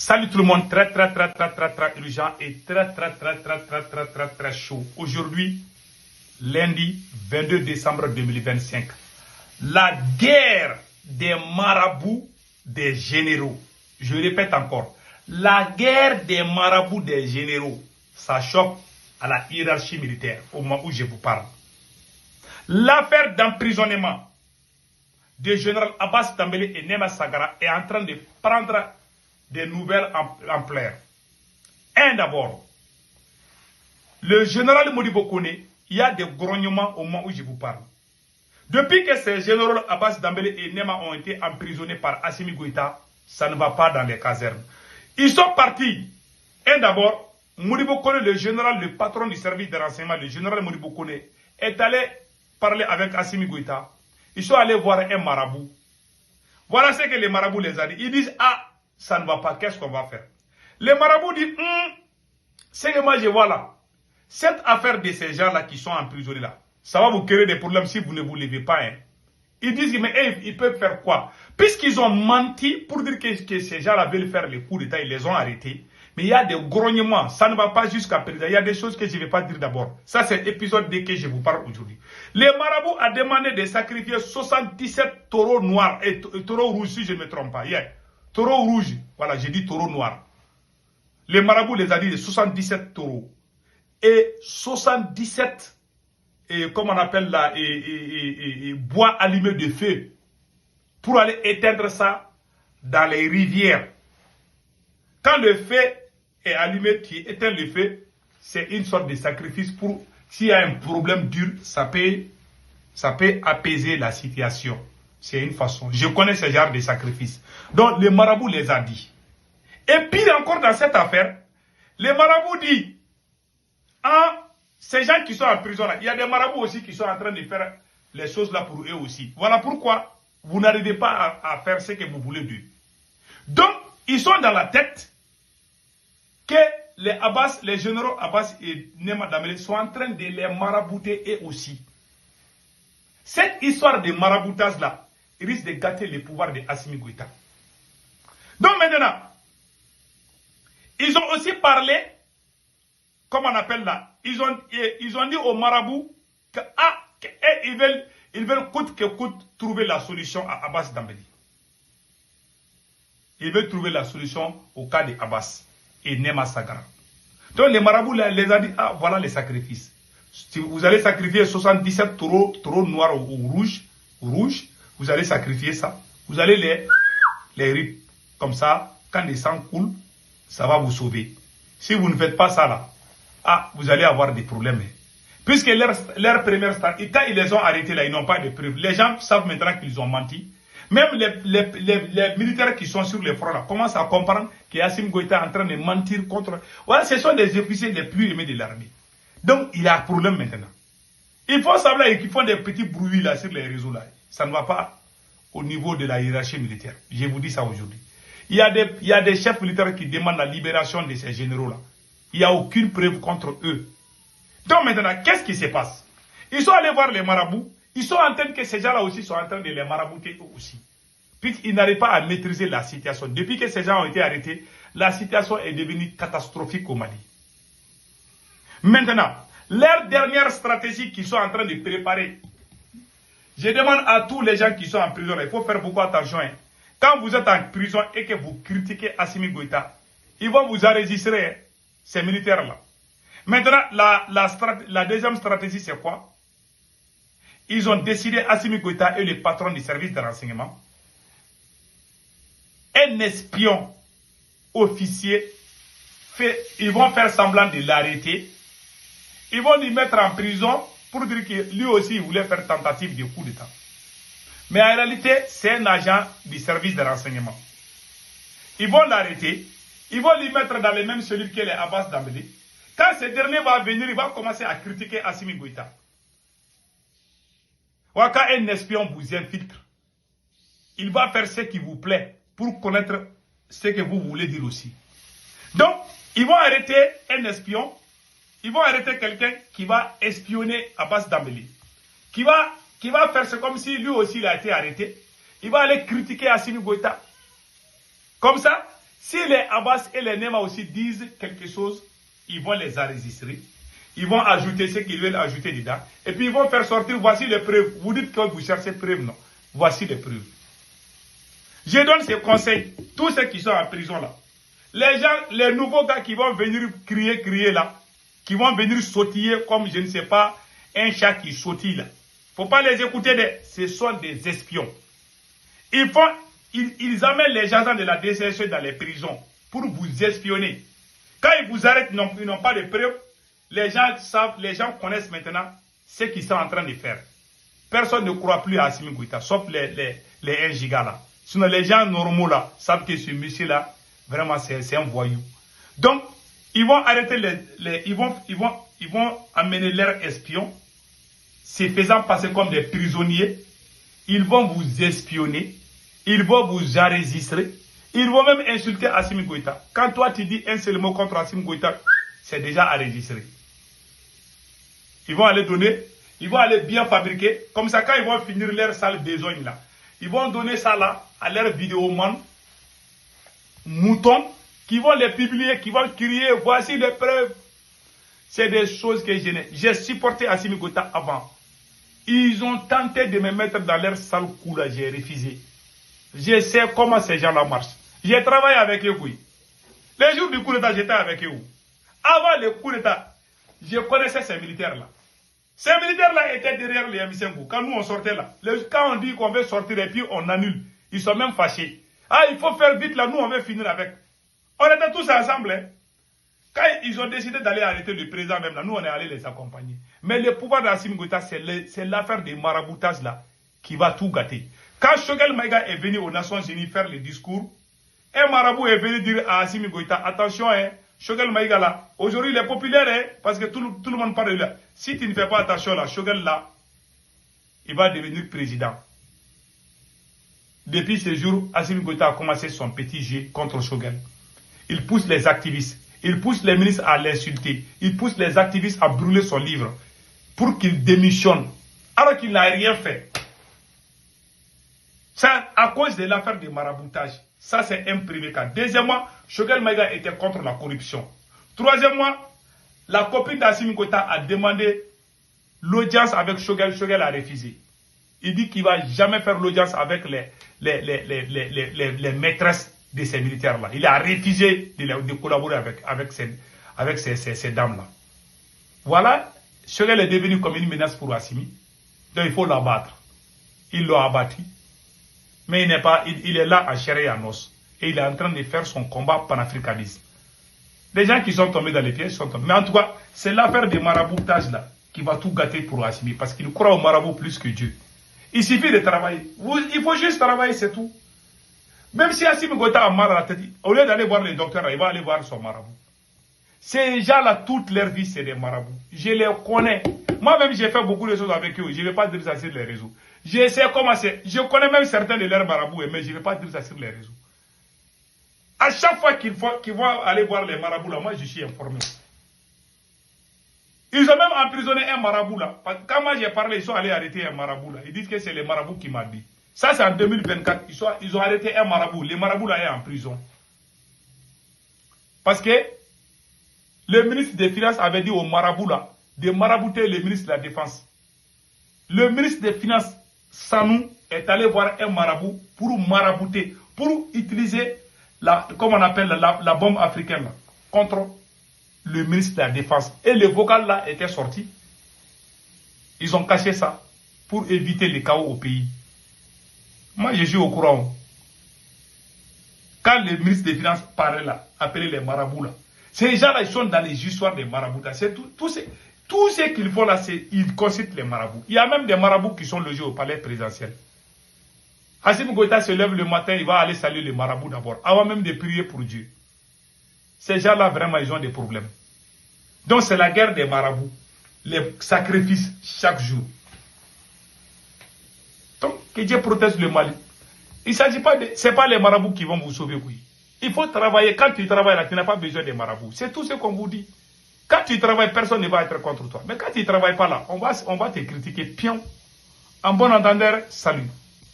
Salut tout le monde, très urgent et très chaud. Aujourd'hui, lundi 22 décembre 2025, la guerre des marabouts des généraux. Je répète encore, la guerre des marabouts des généraux, ça choque à la hiérarchie militaire au moment où je vous parle. L'affaire d'emprisonnement du général Abbas Dambélé et Nema Sagara est en train de prendre des nouvelles ampleurs. D'abord, le général Modibo Kone, il y a des grognements au moment où je vous parle. Depuis que ces généraux Abbas Dambélé et Nema ont été emprisonnés par Assimi Goïta, ça ne va pas dans les casernes. Ils sont partis. D'abord, Modibo Kone, le général, le patron du service de renseignement, le général Modibo Kone, est allé parler avec Assimi Goïta. Ils sont allés voir un marabout. Voilà ce que les marabouts les ont dit. Ils disent, ah, ça ne va pas, qu'est-ce qu'on va faire? Les marabouts disent, c'est que moi je vois là, cette affaire de ces gens-là qui sont emprisonnés là, ça va vous créer des problèmes si vous ne vous levez pas. Ils disent, mais ils peuvent faire quoi? Puisqu'ils ont menti pour dire que ces gens-là veulent faire le coup d'État, ils les ont arrêtés. Mais il y a des grognements, ça ne va pas jusqu'à présent. Il y a des choses que je ne vais pas dire d'abord. Ça, c'est l'épisode de que je vous parle aujourd'hui. Les marabouts ont demandé de sacrifier 77 taureaux noirs et taureaux rouges, si je ne me trompe pas. Taureau rouge, voilà, j'ai dit taureau noir. Les marabouts les a dit de 77 taureaux. Et 77, comme on appelle là, bois allumés de feu. Pour aller éteindre ça dans les rivières. Quand le feu est allumé, tu éteins le feu, c'est une sorte de sacrifice pour, s'il y a un problème dur, ça peut apaiser la situation. C'est une façon. Je connais ce genre de sacrifice. Donc, les marabouts les a dit. Et pire encore dans cette affaire, les marabouts disent, ces gens qui sont en prison là, il y a des marabouts aussi qui sont en train de faire les choses là pour eux aussi. Voilà pourquoi vous n'arrivez pas à faire ce que vous voulez d'eux. Donc, ils sont dans la tête que les généraux Abbas et Nema Dambélé sont en train de les marabouter eux aussi. Cette histoire de maraboutage là risque de gâter le pouvoir de Assimi Goïta. Donc maintenant, ils ont aussi parlé, comme on appelle là, ils ont dit aux marabouts qu'ils veulent coûte que coûte trouver la solution à Abbas Dambélé. Ils veulent trouver la solution au cas de Abbas et Nema Sagara. Donc les marabouts les ont dit, ah voilà les sacrifices. Si vous allez sacrifier 77 taureaux noirs ou rouges, vous allez sacrifier ça. Vous allez les rip. Comme ça, quand le sang coule, ça va vous sauver. Si vous ne faites pas ça là, vous allez avoir des problèmes. Puisque leur première stratégie, quand ils les ont arrêtés là, ils n'ont pas de preuves. Les gens savent maintenant qu'ils ont menti. Même les militaires qui sont sur les fronts là commencent à comprendre qu'Assimi Goïta est en train de mentir contre. Voilà, ce sont les officiers les plus aimés de l'armée. Donc, il y a un problème maintenant. Il faut savoir qu'ils font des petits bruits là sur les réseaux là. Ça ne va pas au niveau de la hiérarchie militaire. Je vous dis ça aujourd'hui. Il y a des chefs militaires qui demandent la libération de ces généraux là. Il n'y a aucune preuve contre eux. Donc maintenant, qu'est-ce qui se passe? Ils sont allés voir les marabouts. Ils sont en train que ces gens là aussi sont en train de les marabouter eux aussi. Puisqu'ils n'arrivent pas à maîtriser la situation. Depuis que ces gens ont été arrêtés, la situation est devenue catastrophique au Mali. Maintenant, leur dernière stratégie qu'ils sont en train de préparer, je demande à tous les gens qui sont en prison, il faut faire beaucoup attention. Quand vous êtes en prison et que vous critiquez Assimi Goïta, ils vont vous enregistrer, ces militaires-là. Maintenant, la deuxième stratégie, c'est quoi? Ils ont décidé, Assimi Goïta et le patron du service de renseignement, un espion officier, ils vont faire semblant de l'arrêter. Ils vont lui mettre en prison pour dire que lui aussi il voulait faire tentative de coup d'État. Mais en réalité, c'est un agent du service de renseignement. Ils vont l'arrêter. Ils vont lui mettre dans les mêmes cellules que les Abbas Dambélé. Quand ce dernier va venir, il va commencer à critiquer Assimi Goïta. Quand un espion vous infiltre, il va faire ce qui vous plaît pour connaître ce que vous voulez dire aussi. Donc, ils vont arrêter un espion. Ils vont arrêter quelqu'un qui va espionner Abbas Dambélé. Qui va faire c'est comme si lui aussi il a été arrêté. Il va aller critiquer Assimi Goïta. Comme ça, Si les Abbas et les Nema aussi disent quelque chose, ils vont les enregistrer. Ils vont ajouter ce qu'ils veulent ajouter dedans. Et puis ils vont faire sortir, voici les preuves. Vous dites que vous cherchez preuves, non. Voici les preuves. Je donne ces conseils, tous ceux qui sont en prison là. Les gens, les nouveaux gars qui vont venir crier là, qui vont venir sautiller comme je ne sais pas, un chat qui sautille là. Faut pas les écouter, ce sont des espions. Ils amènent les agents de la DCSE dans les prisons pour vous espionner. Quand ils vous arrêtent, ils n'ont pas de preuves. Les gens savent, les gens connaissent maintenant ce qu'ils sont en train de faire. Personne ne croit plus à Assimi Goïta, sauf les 1 giga là. Sinon, les gens normaux là savent que ce monsieur-là, vraiment, c'est un voyou. Donc, ils vont arrêter ils vont amener leurs espions, se faisant passer comme des prisonniers. Ils vont vous espionner, ils vont vous enregistrer, ils vont même insulter Assimi Goïta. Quand toi tu dis un seul mot contre Assimi Goïta, c'est déjà enregistré. Ils vont aller donner, ils vont aller bien fabriquer. Comme ça, quand ils vont finir leur sale besogne là, ils vont donner ça là à leurs vidéoman, moutons, qui vont les publier, qui vont crier, voici les preuves. C'est des choses que j'ai supporté Assimi Goïta avant. Ils ont tenté de me mettre dans leur sale coup là, j'ai refusé. Je sais comment ces gens-là marchent. J'ai travaillé avec eux, oui. Les jours du coup d'État, j'étais avec eux. Avant le coup d'État, je connaissais ces militaires-là. Ces militaires-là étaient derrière les M5. Quand nous on sortait là, quand on dit qu'on veut sortir et puis on annule, ils sont même fâchés. Ah, il faut faire vite là, nous on veut finir avec. On était tous ensemble. Hein. Quand ils ont décidé d'aller arrêter le président même là, nous on est allés les accompagner. Mais le pouvoir d'Assimi Goïta, c'est l'affaire des maraboutages là qui va tout gâter. Quand Choguel Maïga est venu aux Nations Unies faire le discours, un marabout est venu dire à Assimi Goïta, attention, hein, Choguel Maïga là, aujourd'hui il est populaire, hein, parce que tout le monde parle de lui. Si tu ne fais pas attention là, Choguel là, il va devenir président. Depuis ce jour, Assimi Goïta a commencé son petit jeu contre Choguel. Il pousse les activistes, il pousse les ministres à l'insulter, il pousse les activistes à brûler son livre pour qu'il démissionne, alors qu'il n'a rien fait. Ça, à cause de l'affaire des maraboutages, ça c'est un privé cas. Deuxièmement, Choguel Maïga était contre la corruption. Troisièmement, la copine d'Assimi Goïta a demandé l'audience avec Choguel. Choguel a refusé. Il dit qu'il ne va jamais faire l'audience avec les maîtresses de ces militaires-là. Il a refusé de collaborer avec ces dames-là. Voilà, Choguel est devenu comme une menace pour Assimi. Donc il faut l'abattre. Il l'a abattu. Mais il est là à chair et à os. Et il est en train de faire son combat panafricaniste. Les gens qui sont tombés dans les pièges sont tombés. Mais en tout cas, c'est l'affaire des maraboutage là qui va tout gâter pour Assimi. Parce qu'il croit au marabout plus que Dieu. Il suffit de travailler. Il faut juste travailler, c'est tout. Même si Assimi Goïta a mal à la tête, au lieu d'aller voir les docteurs, il va aller voir son marabout. Ces gens-là, toute leur vie, c'est des marabouts. Je les connais. Moi-même, j'ai fait beaucoup de choses avec eux. Je ne vais pas dire ça sur les réseaux. Je sais comment c'est. Je connais même certains de leurs marabouts, mais je ne vais pas dire ça sur les réseaux. À chaque fois qu'ils vont aller voir les marabouts, là, moi, je suis informé. Ils ont même emprisonné un marabout, là. Quand moi, j'ai parlé, ils sont allés arrêter un marabout, là. Ils disent que c'est les marabouts qui m'ont dit. Ça, c'est en 2024. Ils ont arrêté un marabout. Les marabouts, là, est en prison. Parce que le ministre des Finances avait dit aux marabouts, là, de marabouter le ministre de la Défense. Le ministre des Finances, Sanou, est allé voir un marabout pour marabouter, pour utiliser, comme on appelle la bombe africaine, là, contre le ministre de la Défense. Et le vocal là était sorti. Ils ont caché ça pour éviter le chaos au pays. Moi, je suis au courant. Quand le ministre des Finances parlait là, appelait les marabouts là, ces gens-là, ils sont dans les histoires des marabouts. C'est tout ce qu'ils font là, ils consultent les marabouts. Il y a même des marabouts qui sont logés au palais présidentiel. Assimi Goïta se lève le matin, il va aller saluer les marabouts d'abord, avant même de prier pour Dieu. Ces gens-là, vraiment, ils ont des problèmes. Donc, c'est la guerre des marabouts. Les sacrifices chaque jour. Donc, que Dieu protège le Mali. Il ne s'agit pas de... Ce n'est pas les marabouts qui vont vous sauver, oui. Il faut travailler. Quand tu travailles là, tu n'as pas besoin des marabouts. C'est tout ce qu'on vous dit. Quand tu travailles, personne ne va être contre toi. Mais quand tu ne travailles pas là, on va te critiquer. Pion. En bon entendeur, salut.